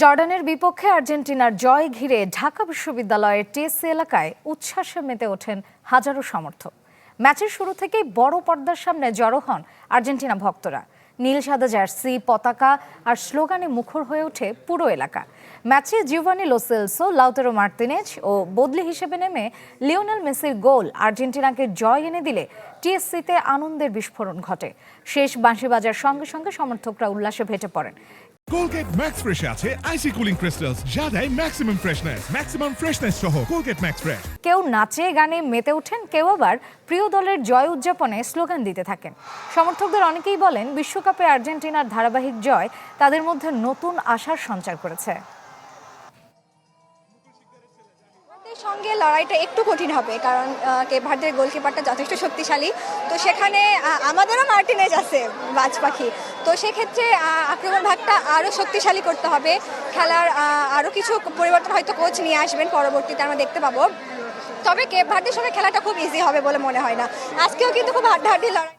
জর্ডানের বিপক্ষে আর্জেন্টিনার জয় ঘিরে ঢাকা বিশ্ববিদ্যালয়ের টিএসসি এলাকায় উচ্ছ্বাসে মেতে ওঠেন হাজারো সমর্থক। ম্যাচের শুরু থেকেই বড় পর্দার সামনে জড়ো হন আর্জেন্টিনা ভক্তরা। নীল সাদা জার্সি, পতাকা আর স্লোগানে মুখর হয়ে ওঠে পুরো এলাকা। ম্যাচে Giovani Lo Celso, Lautaro Martinez ও বদলি হিসেবে নেমে লিওনেল মেসির গোল আর্জেন্টিনাকে জয় এনে দিলে টিএসসিতে আনন্দের বিস্ফোরণ ঘটে। শেষ বাঁশি বাজার সঙ্গে সঙ্গে সমর্থকরা উল্লাসে ফেটে পড়েন। Colgate Max Fresh আছে আইসি কুলিং ক্রিস্টালস যা দেয় ম্যাক্সিমাম ফ্রেশনেস সহ Colgate Max Fresh। কেউ নাচে গানে মেতে ওঠেন, কেউ আবার প্রিয় দলের জয় উদযাপনে স্লোগান দিতে থাকেন। সমর্থকদের অনেকেই বলেন বিশ্বকাপে আর্জেন্টিনার ধারাবাহিক জয় তাদের মধ্যে নতুন আশার সঞ্চার করেছে। সঙ্গে লড়াইটা একটু কঠিন হবে, কারণ কেপ ভার্দের গোলকিপারটা যথেষ্ট শক্তিশালী। তো সেখানে আমাদেরও মার্টিনেজ আছে, বাজ পাখি। তো সেক্ষেত্রে আক্রমণ ভাগটা আরও শক্তিশালী করতে হবে। খেলার আরও কিছু পরিবর্তন হয়তো কোচ নিয়ে আসবেন, পরবর্তীতে আমরা দেখতে পাবো। তবে কেপ ভার্দের সঙ্গে খেলাটা খুব ইজি হবে বলে মনে হয় না। আজকেও কিন্তু খুব হাড্ডাহাড্ডি লড়াই।